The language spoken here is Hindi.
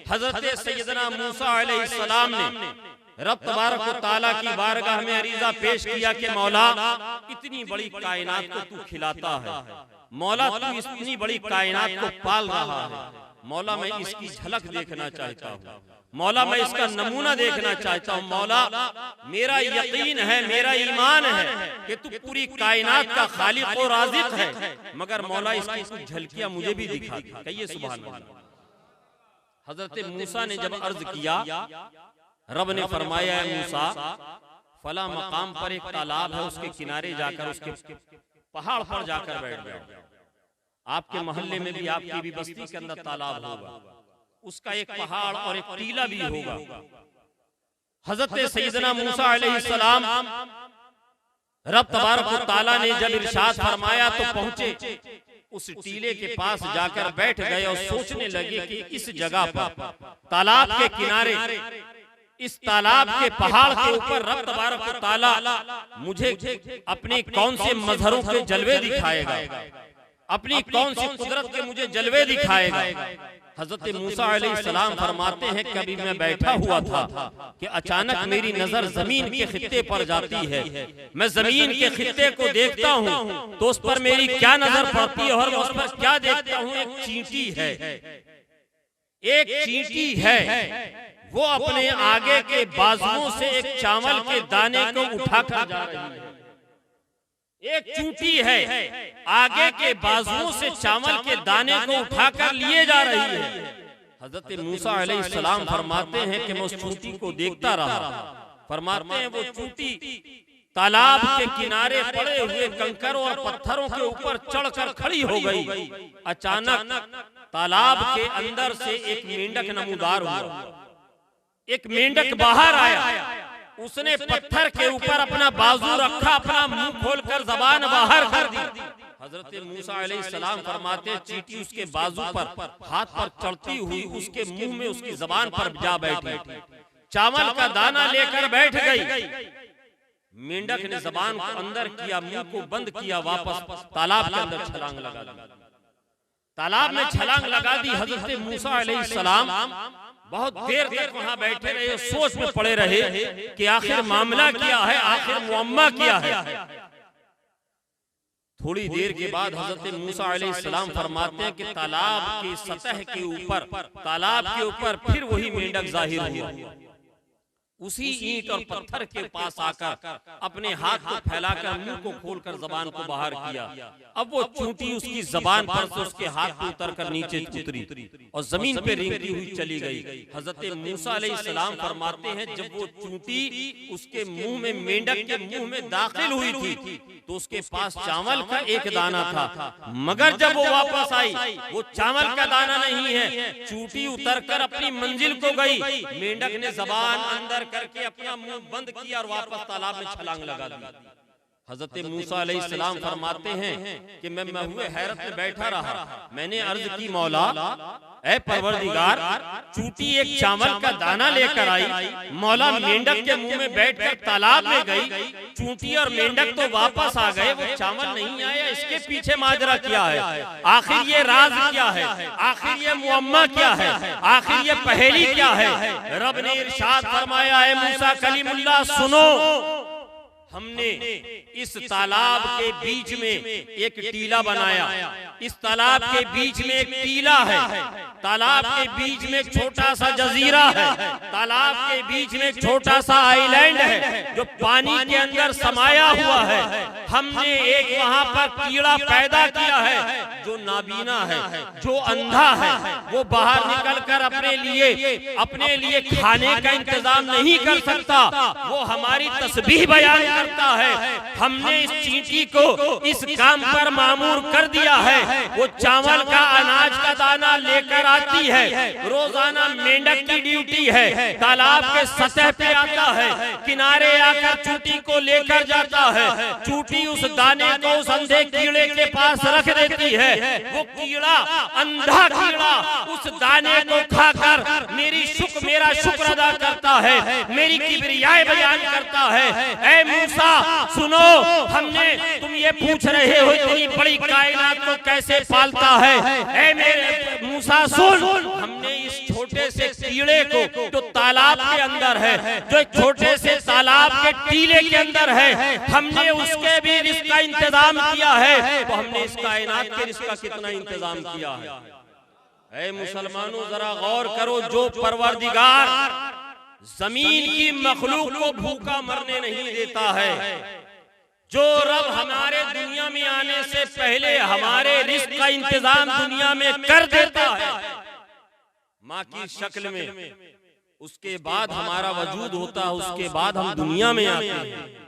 हज़रत सैयदना मूसा अलैहिस्सलाम ने रब तबारक व तआला की बारगाह में अरीज़ा पेश किया कि मौला इतनी बड़ी कायनात को तू खिलाता है, मौला तू इतनी बड़ी कायनात को पाल रहा है, मौला मैं इसकी झलक देखना चाहता हूँ, मौला मैं इसका नमूना देखना चाहता हूँ। मौला मेरा यकीन है, मेरा ईमान है कि तू पूरी कायनात का खालिक और राज़िक है, मगर मौला इसकी कुछ झलकियां मुझे भी दिखा। कहिए सुभान अल्लाह। हजरत मूसा ने जब अर्ज किया, रब ने फरमाया है मूसा फला मकाम पर एक तालाब है, उसके किनारे जाकर उसके पहाड़ पर जाकर बैठ जाओ। आपके मोहल्ले में भी, आपकी भी बस्ती के अंदर तालाब होगा, उसका एक पहाड़ और एक टीला भी होगा। हजरत सैयदना मूसा अलैहिस्सलाम रब तबारक व तआला ने जब इरशाद फरमाया तो पहुंचे, उस टीले के पास जाकर बैठ गए और सोचने लगे कि इस जगह पर तालाब के किनारे, इस तालाब के पहाड़ के ऊपर रब तबारक व तआला मुझे अपने कौन से मजहरों के जलवे दिखाएगा, अपनी कौन सी कुदरत के मुझे जलवे दिखाएगा। हजरत मूसा अलैहिस्सलाम फरमाते हैं कभी मैं बैठा हुआ था कि अचानक मेरी नजर जमीन के खित्ते पर जाती है, मैं जमीन के खित्ते को देखता हूँ तो उस पर मेरी क्या नजर पड़ती है और उस पर क्या देखता हूँ, एक चींटी है, एक चींटी है, वो अपने आगे के बाजुओं से एक चावल के दाने को उठाकर जा रही है। एक चूंटी है, आगे के बाजुओं से चावल के दाने को उठाकर लिए जा रही है। हजरत मूसा अलैहिस्सलाम फरमाते हैं कि मैं उस चूंटी को देखता रहा। फरमाते हैं वो चूंटी तालाब के किनारे पड़े हुए कंकरों और पत्थरों के ऊपर चढ़कर खड़ी हो गई। अचानक तालाब के अंदर से एक मेंढक नमूदार हुआ, एक मेंढक बाहर आया, उसने पत्थर के ऊपर अपना बाजू रखा, अपना मुंह खोलकर जबान बाहर कर दी। हजरत मूसा अलैहिस्सलाम फरमाते चींटी उसके बाजू पर हाथ पर चढ़ती हुई उसके मुंह में, उसकी जबान पर जा बैठी, चावल का दाना लेकर बैठ गई। मेंढक ने जबान को अंदर किया, मुंह को बंद किया, वापस तालाब के अंदर छलांग लगा दी। तालाब में छलांग लगा दी। हजरत मूसा अलैहिस्सलाम बहुत देर तक वहां बैठे रहे, सोच में पड़े रहे कि आखिर मामला क्या है, आखिर मुअम्मा क्या है। थोड़ी देर के बाद हजरत मूसा अलैहिस्सलाम फरमाते हैं कि तालाब की सतह के ऊपर, तालाब के ऊपर फिर वही मेंढक जाहिर हुआ। उसी ईंट और पत्थर के पास आकर अपने हाथ को फैलाकर मुंह को खोलकर जबान को बाहर किया। अब वो चूंटी उसकी जबान पर से उसके हाथ को उतरकर नीचे उतरी और जमीन पे रेंगती हुई चली गई। हजरत मूसा अलैहिस्सलाम फरमाते हैं जब वो चूंटी उसके मुंह में, मेंढक के मुंह में दाखिल हुई थी तो उसके पास चावल का एक दाना था, मगर जब वो वापस आई वो चावल का दाना नहीं है। चूंटी उतरकर अपनी मंजिल को गई, मेंढक ने जबान अंदर करके अपना मुंह बंद किया और वापस तालाब में छलांग लगा दी। हजरत मूसा अलैहिस्सलाम फरमाते हैं कि मैं हुए हैरत में बैठा रहा। मैंने अर्ज की मौला ऐ परवरदिगार, चूंटी एक चावल का दाना लेकर आई, मौला मेंढक के मुंह में बैठकर तालाब में गई, चूंटी और मेंढक तो वापस आ गए, वो चावल नहीं आया, इसके पीछे माजरा क्या है, आखिर ये राज क्या है, आखिर ये मुअम्मा क्या है, आखिर ये पहेली क्या है। रब ने इरशाद फरमाया है मूसा कलीमुल्लाह सुनो, हमने इस तालाब के बीच में एक टीला बनाया, इस तालाब के बीच में एक टीला है, तालाब के बीच में छोटा सा जजीरा है, तालाब के बीच में छोटा सा आइलैंड है जो पानी के अंदर समाया हुआ है। हमने एक वहां पर कीड़ा पैदा किया है जो नाबीना है, जो अंधा है, वो बाहर निकलकर अपने लिए खाने का इंतजाम नहीं कर सकता, वो हमारी तस्बीह बयान करता है। हमने इस चींटी को इस काम पर मामूर कर दिया है, वो चावल का अनाज का दाना लेकर आती है, रोजाना मेंढक की ड्यूटी है, तालाब के सतह पे आता है, किनारे आकर चूंटी को लेकर जाता है, चूंटी उस दाने को उस अंधे कीड़े के पास रख देती है, वो कीड़ा, अंधा कीड़ा उस दाने को खाकर मेरी तेरा शुक्र अदा करता है, मेरी किबरियाए बयान करता है। ऐ मूसा सुनो, हमने तुम ये पूछ रहे हो इतनी बड़ी कायनात को कैसे पालता है। ऐ मेरे मूसा सुन, हमने इस छोटे से कीड़े को जो तालाब के अंदर है, जो छोटे से तालाब के टीले के अंदर है, हमने उसके भी रिस्क का इंतजाम किया है। तो हमने इस कायनात के रिस्क का कितना इंतजाम किया है। ऐ मुसलमानों जरा गौर करो, जो परवरदिगार जमीन की मखलूक को भूखा मरने नहीं देता है, जो रब हमारे दुनिया में आने से पहले हमारे रिस्क का इंतजाम दुनिया में कर देता है माँ की शक्ल में, उसके बाद हमारा वजूद होता है, उसके बाद हम दुनिया में आते हैं।